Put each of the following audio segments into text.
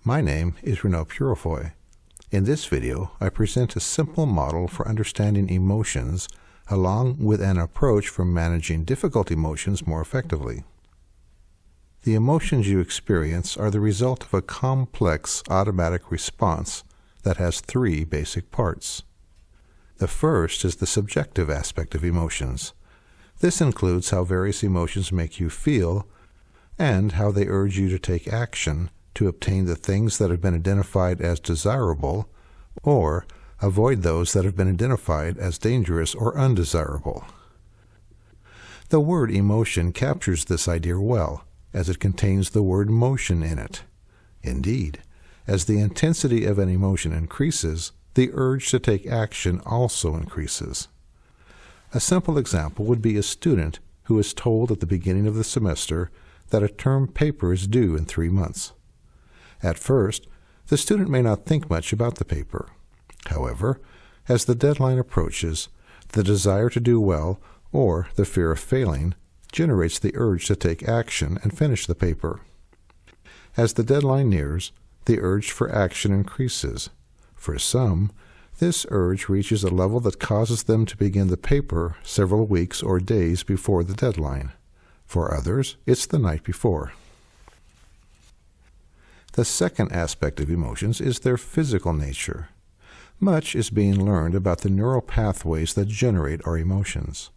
My name is Reneau Peurifoy. In this video, I present a simple model for understanding emotions along with an approach for managing difficult emotions more effectively. The emotions you experience are the result of a complex automatic response that has three basic parts. The first is the subjective aspect of emotions. This includes how various emotions make you feel and how they urge you to take action to obtain the things that have been identified as desirable or avoid those that have been identified as dangerous or undesirable. The word emotion captures this idea well, as it contains the word motion in it. Indeed, as the intensity of an emotion increases, the urge to take action also increases. A simple example would be a student who is told at the beginning of the semester that a term paper is due in 3 months. At first, the student may not think much about the paper. However, as the deadline approaches, the desire to do well or the fear of failing generates the urge to take action and finish the paper. As the deadline nears, the urge for action increases. For some, this urge reaches a level that causes them to begin the paper several weeks or days before the deadline. For others, it's the night before. The second aspect of emotions is their physical nature. Much is being learned about the neural pathways that generate our emotions.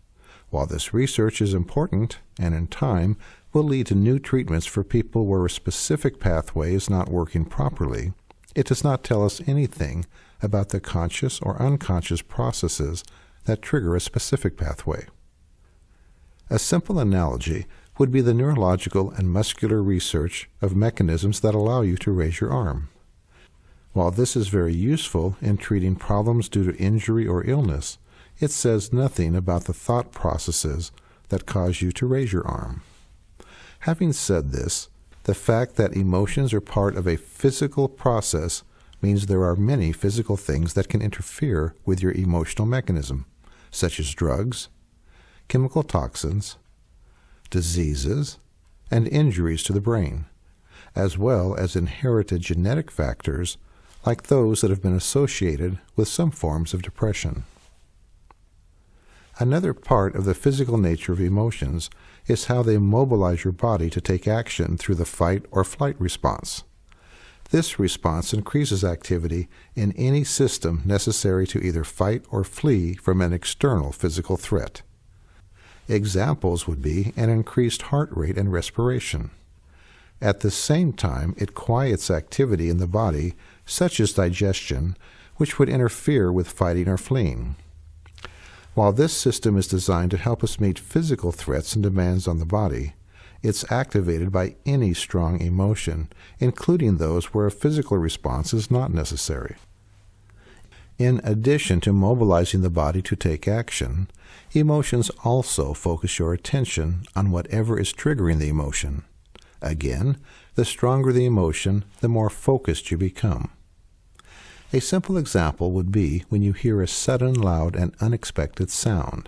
While this research is important and in time will lead to new treatments for people where a specific pathway is not working properly, it does not tell us anything about the conscious or unconscious processes that trigger a specific pathway. A simple analogy would be the neurological and muscular research of mechanisms that allow you to raise your arm. While this is very useful in treating problems due to injury or illness, it says nothing about the thought processes that cause you to raise your arm. Having said this, the fact that emotions are part of a physical process means there are many physical things that can interfere with your emotional mechanism, such as drugs, chemical toxins, diseases, and injuries to the brain, as well as inherited genetic factors like those that have been associated with some forms of depression. Another part of the physical nature of emotions is how they mobilize your body to take action through the fight or flight response. This response increases activity in any system necessary to either fight or flee from an external physical threat. Examples would be an increased heart rate and respiration. At the same time, it quiets activity in the body, such as digestion, which would interfere with fighting or fleeing. While this system is designed to help us meet physical threats and demands on the body, it's activated by any strong emotion, including those where a physical response is not necessary. In addition to mobilizing the body to take action, emotions also focus your attention on whatever is triggering the emotion. Again, the stronger the emotion, the more focused you become. A simple example would be when you hear a sudden, loud, and unexpected sound.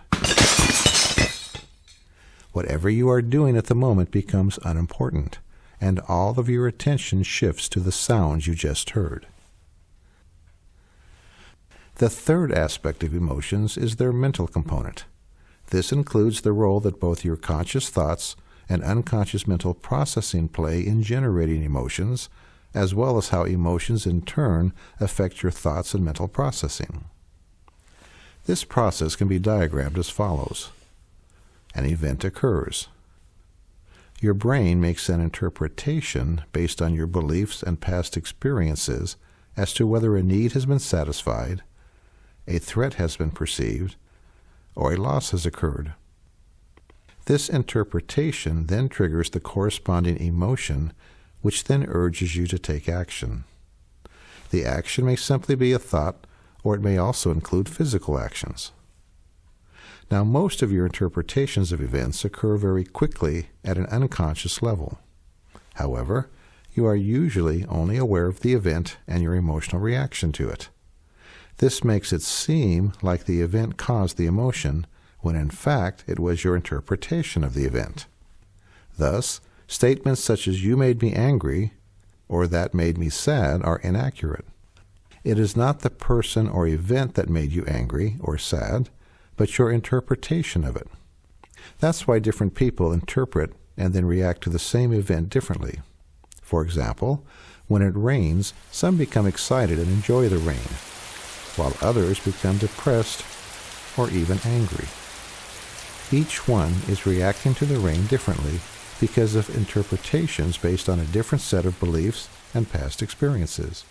Whatever you are doing at the moment becomes unimportant, and all of your attention shifts to the sounds you just heard. The third aspect of emotions is their mental component. This includes the role that both your conscious thoughts and unconscious mental processing play in generating emotions, as well as how emotions in turn affect your thoughts and mental processing. This process can be diagrammed as follows. An event occurs. Your brain makes an interpretation based on your beliefs and past experiences as to whether a need has been satisfied, a threat has been perceived, or a loss has occurred. This interpretation then triggers the corresponding emotion, which then urges you to take action. The action may simply be a thought, or it may also include physical actions. Now, most of your interpretations of events occur very quickly at an unconscious level. However, you are usually only aware of the event and your emotional reaction to it. This makes it seem like the event caused the emotion, when in fact it was your interpretation of the event. Thus, statements such as "you made me angry" or that made me sad are inaccurate. It is not the person or event that made you angry or sad, but your interpretation of it. That's why different people interpret and then react to the same event differently. For example, when it rains, some become excited and enjoy the rain, while others become depressed or even angry. Each one is reacting to the rain differently because of interpretations based on a different set of beliefs and past experiences.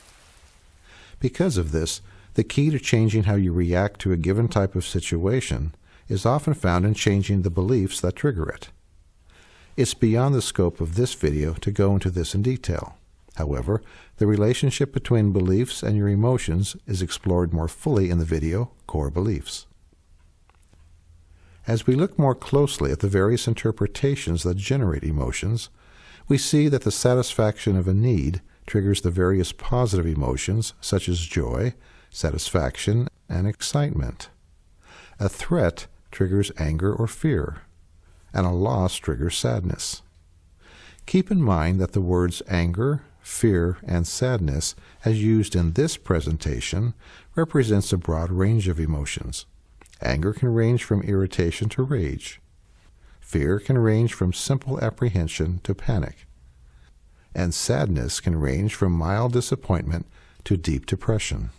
Because of this, the key to changing how you react to a given type of situation is often found in changing the beliefs that trigger it. It's beyond the scope of this video to go into this in detail. However, the relationship between beliefs and your emotions is explored more fully in the video Core Beliefs. As we look more closely at the various interpretations that generate emotions, we see that the satisfaction of a need triggers the various positive emotions such as joy, satisfaction, and excitement. A threat triggers anger or fear, and a loss triggers sadness. Keep in mind that the words anger, fear, and sadness, as used in this presentation, represents a broad range of emotions. Anger can range from irritation to rage. Fear can range from simple apprehension to panic. And sadness can range from mild disappointment to deep depression.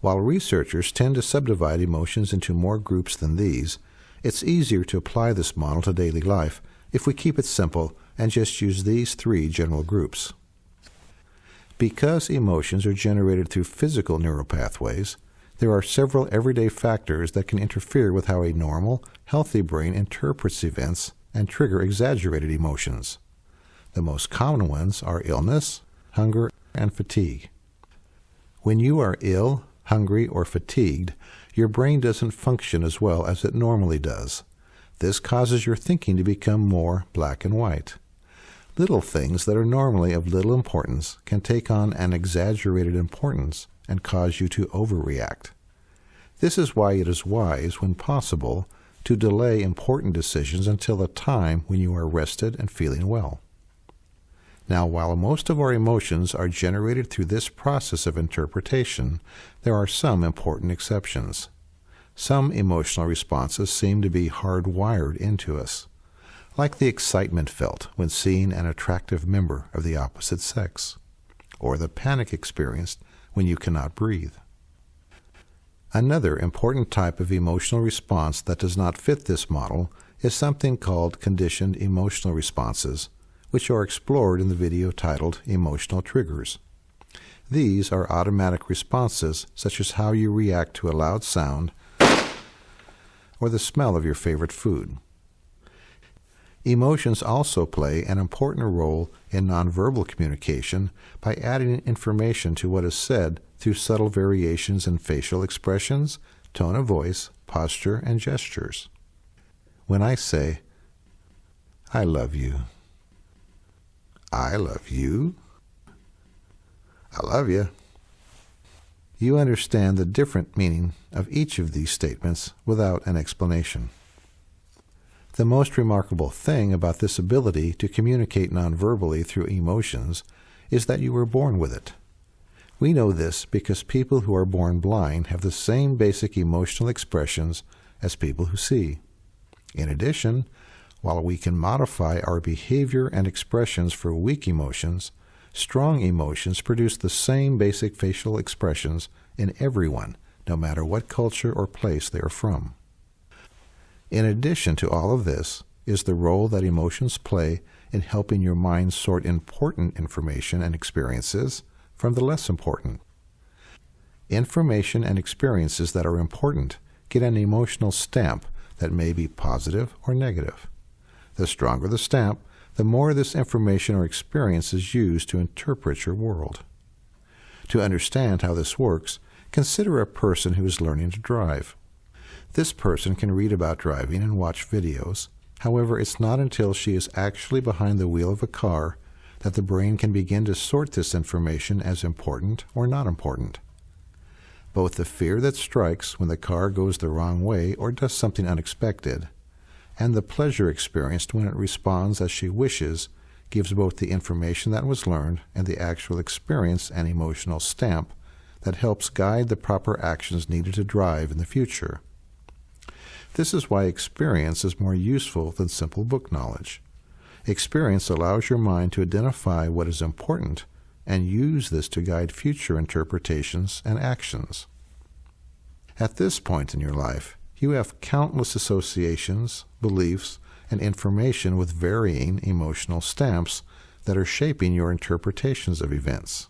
While researchers tend to subdivide emotions into more groups than these, it's easier to apply this model to daily life if we keep it simple and just use these three general groups. Because emotions are generated through physical neural pathways, there are several everyday factors that can interfere with how a normal, healthy brain interprets events and trigger exaggerated emotions. The most common ones are illness, hunger, and fatigue. When you are ill, hungry, or fatigued, your brain doesn't function as well as it normally does. This causes your thinking to become more black and white. Little things that are normally of little importance can take on an exaggerated importance and cause you to overreact. This is why it is wise, when possible, to delay important decisions until a time when you are rested and feeling well. Now, while most of our emotions are generated through this process of interpretation, there are some important exceptions. Some emotional responses seem to be hardwired into us, like the excitement felt when seeing an attractive member of the opposite sex, or the panic experienced when you cannot breathe. Another important type of emotional response that does not fit this model is something called conditioned emotional responses, which are explored in the video titled Emotional Triggers. These are automatic responses such as how you react to a loud sound or the smell of your favorite food. Emotions also play an important role in nonverbal communication by adding information to what is said through subtle variations in facial expressions, tone of voice, posture, and gestures. When I say, "I love you," "I love you," "I love you," you understand the different meaning of each of these statements without an explanation. The most remarkable thing about this ability to communicate nonverbally through emotions is that you were born with it. We know this because people who are born blind have the same basic emotional expressions as people who see. In addition, while we can modify our behavior and expressions for weak emotions, strong emotions produce the same basic facial expressions in everyone, no matter what culture or place they are from. In addition to all of this is the role that emotions play in helping your mind sort important information and experiences from the less important. Information and experiences that are important get an emotional stamp that may be positive or negative. The stronger the stamp, the more this information or experience is used to interpret your world. To understand how this works, consider a person who is learning to drive. This person can read about driving and watch videos. However, it's not until she is actually behind the wheel of a car that the brain can begin to sort this information as important or not important. Both the fear that strikes when the car goes the wrong way or does something unexpected, and the pleasure experienced when it responds as she wishes, gives both the information that was learned and the actual experience and emotional stamp that helps guide the proper actions needed to drive in the future. This is why experience is more useful than simple book knowledge. Experience allows your mind to identify what is important and use this to guide future interpretations and actions. At this point in your life, you have countless associations, beliefs, and information with varying emotional stamps that are shaping your interpretations of events.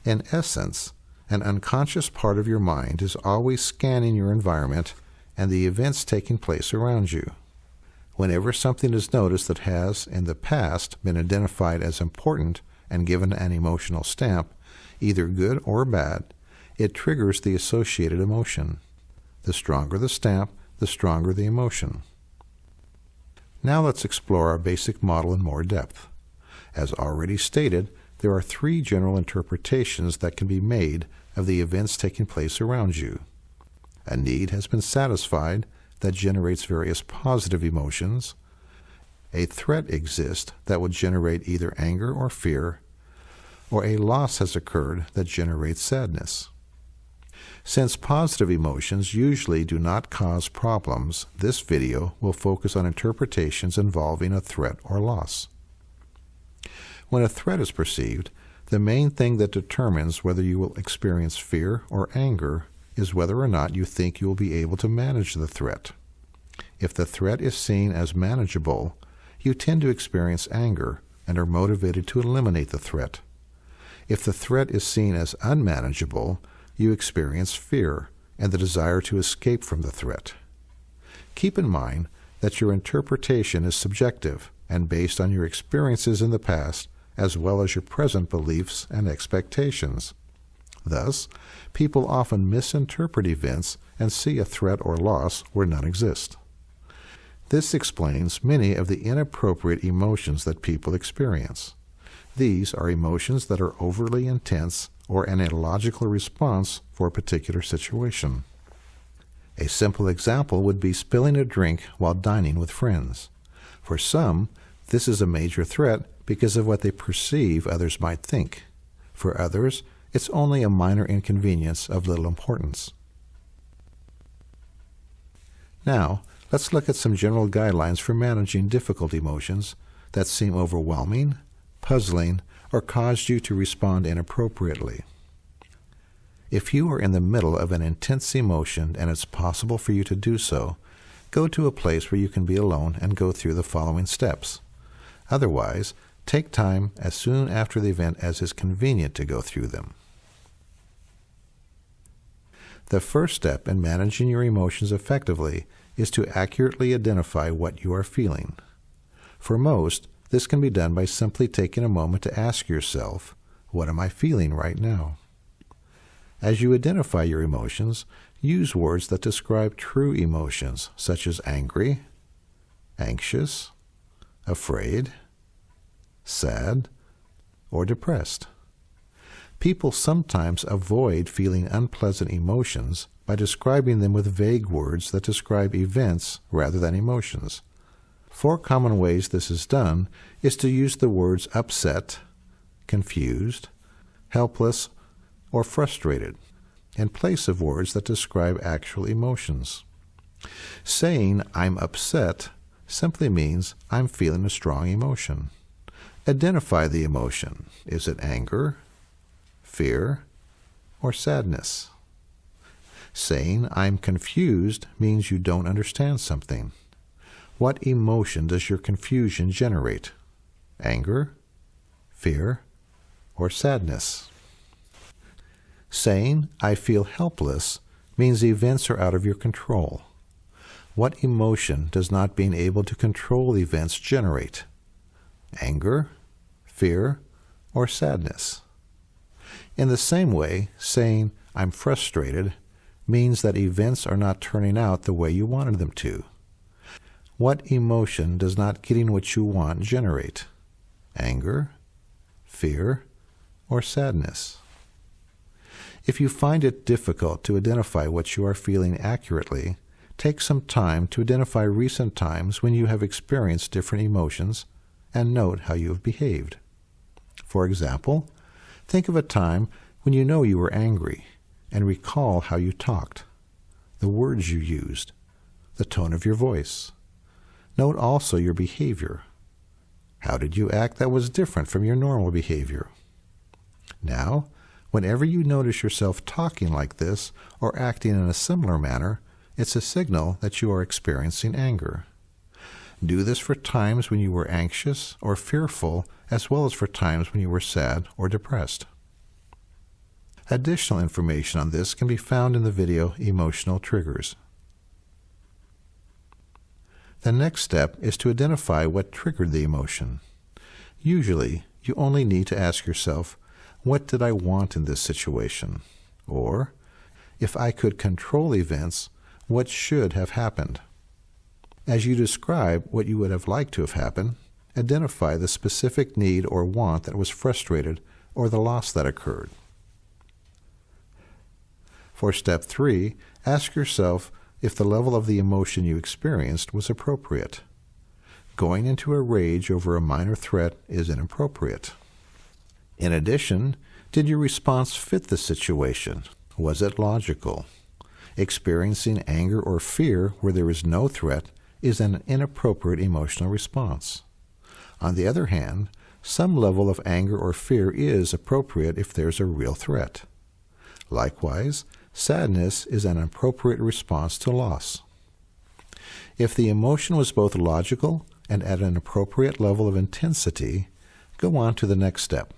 In essence, an unconscious part of your mind is always scanning your environment and the events taking place around you. Whenever something is noticed that has, in the past, been identified as important and given an emotional stamp, either good or bad, it triggers the associated emotion. The stronger the stamp, the stronger the emotion. Now let's explore our basic model in more depth. As already stated, there are three general interpretations that can be made of the events taking place around you. A need has been satisfied that generates various positive emotions. A threat exists that would generate either anger or fear, or a loss has occurred that generates sadness. Since positive emotions usually do not cause problems, this video will focus on interpretations involving a threat or loss. When a threat is perceived, the main thing that determines whether you will experience fear or anger is whether or not you think you will be able to manage the threat. If the threat is seen as manageable, you tend to experience anger and are motivated to eliminate the threat. If the threat is seen as unmanageable, you experience fear and the desire to escape from the threat. Keep in mind that your interpretation is subjective and based on your experiences in the past as well as your present beliefs and expectations. Thus, people often misinterpret events and see a threat or loss where none exist. This explains many of the inappropriate emotions that people experience. These are emotions that are overly intense or an illogical response for a particular situation. A simple example would be spilling a drink while dining with friends. For some, this is a major threat because of what they perceive others might think. For others, it's only a minor inconvenience of little importance. Now, let's look at some general guidelines for managing difficult emotions that seem overwhelming, puzzling, or cause you to respond inappropriately. If you are in the middle of an intense emotion and it's possible for you to do so, go to a place where you can be alone and go through the following steps. Otherwise, take time as soon after the event as is convenient to go through them. The first step in managing your emotions effectively is to accurately identify what you are feeling. For most, this can be done by simply taking a moment to ask yourself, what am I feeling right now? As you identify your emotions, use words that describe true emotions, such as angry, anxious, afraid, sad, or depressed. People sometimes avoid feeling unpleasant emotions by describing them with vague words that describe events rather than emotions. 4 common ways this is done is to use the words upset, confused, helpless, or frustrated in place of words that describe actual emotions. Saying I'm upset simply means I'm feeling a strong emotion. Identify the emotion. Is it anger, fear, or sadness? Saying I'm confused means you don't understand something. What emotion does your confusion generate? Anger, fear, or sadness? Saying I feel helpless means events are out of your control. What emotion does not being able to control events generate? Anger, fear, or sadness? In the same way, saying I'm frustrated means that events are not turning out the way you wanted them to. What emotion does not getting what you want generate? Anger, fear, or sadness? If you find it difficult to identify what you are feeling accurately, take some time to identify recent times when you have experienced different emotions and note how you have behaved. For example, think of a time when you know you were angry and recall how you talked, the words you used, the tone of your voice. Note also your behavior. How did you act that was different from your normal behavior? Now, whenever you notice yourself talking like this or acting in a similar manner, it's a signal that you are experiencing anger. Do this for times when you were anxious or fearful, as well as for times when you were sad or depressed. Additional information on this can be found in the video Emotional Triggers. The next step is to identify what triggered the emotion. Usually, you only need to ask yourself, what did I want in this situation? Or, if I could control events, what should have happened? As you describe what you would have liked to have happened, identify the specific need or want that was frustrated or the loss that occurred. For step 3, ask yourself if the level of the emotion you experienced was appropriate. Going into a rage over a minor threat is inappropriate. In addition, did your response fit the situation? Was it logical? Experiencing anger or fear where there is no threat is an inappropriate emotional response. On the other hand, some level of anger or fear is appropriate if there's a real threat. Likewise, sadness is an appropriate response to loss. If the emotion was both logical and at an appropriate level of intensity, go on to the next step.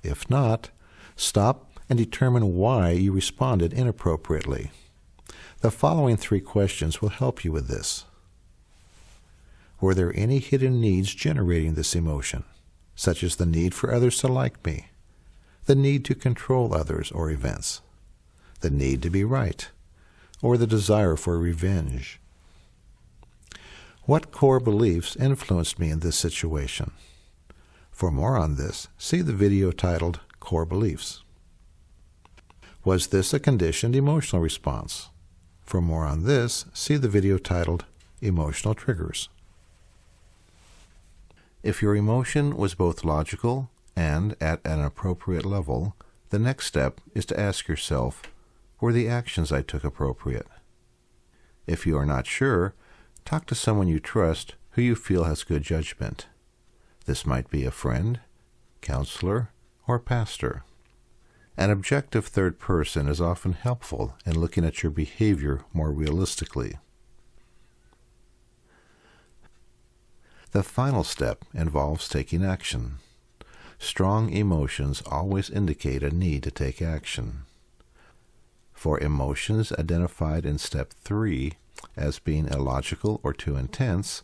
If not, stop and determine why you responded inappropriately. The following 3 questions will help you with this. Were there any hidden needs generating this emotion, such as the need for others to like me, the need to control others or events, the need to be right, or the desire for revenge? What core beliefs influenced me in this situation? For more on this, see the video titled Core Beliefs. Was this a conditioned emotional response? For more on this, see the video titled Emotional Triggers. If your emotion was both logical and at an appropriate level, the next step is to ask yourself, were the actions I took appropriate? If you are not sure, talk to someone you trust who you feel has good judgment. This might be a friend, counselor, or pastor. An objective third person is often helpful in looking at your behavior more realistically. The final step involves taking action. Strong emotions always indicate a need to take action. For emotions identified in step 3 as being illogical or too intense,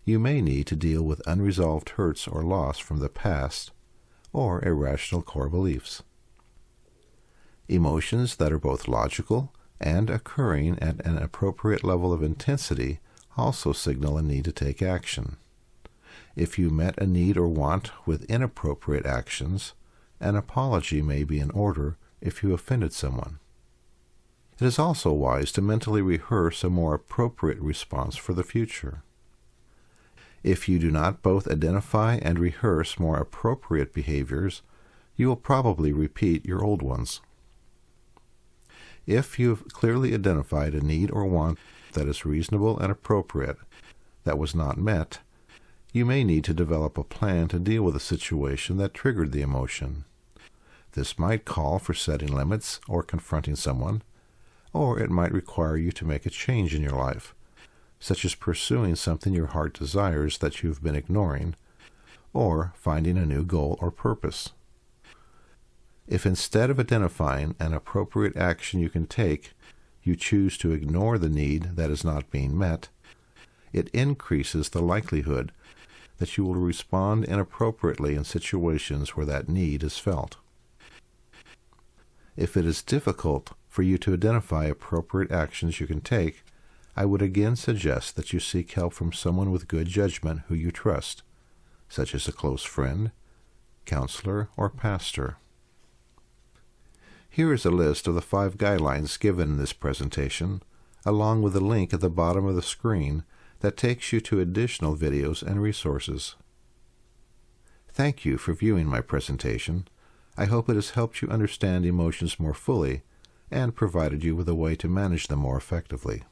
you may need to deal with unresolved hurts or loss from the past or irrational core beliefs. Emotions that are both logical and occurring at an appropriate level of intensity also signal a need to take action. If you met a need or want with inappropriate actions, an apology may be in order if you offended someone. It is also wise to mentally rehearse a more appropriate response for the future. If you do not both identify and rehearse more appropriate behaviors, you will probably repeat your old ones. If you have clearly identified a need or want that is reasonable and appropriate that was not met, you may need to develop a plan to deal with a situation that triggered the emotion. This might call for setting limits or confronting someone, or it might require you to make a change in your life, such as pursuing something your heart desires that you've been ignoring, or finding a new goal or purpose. If instead of identifying an appropriate action you can take, you choose to ignore the need that is not being met, it increases the likelihood that you will respond inappropriately in situations where that need is felt. If it is difficult for you to identify appropriate actions you can take, I would again suggest that you seek help from someone with good judgment who you trust, such as a close friend, counselor, or pastor. Here is a list of the 5 guidelines given in this presentation, along with a link at the bottom of the screen that takes you to additional videos and resources. Thank you for viewing my presentation. I hope it has helped you understand emotions more fully and provided you with a way to manage them more effectively.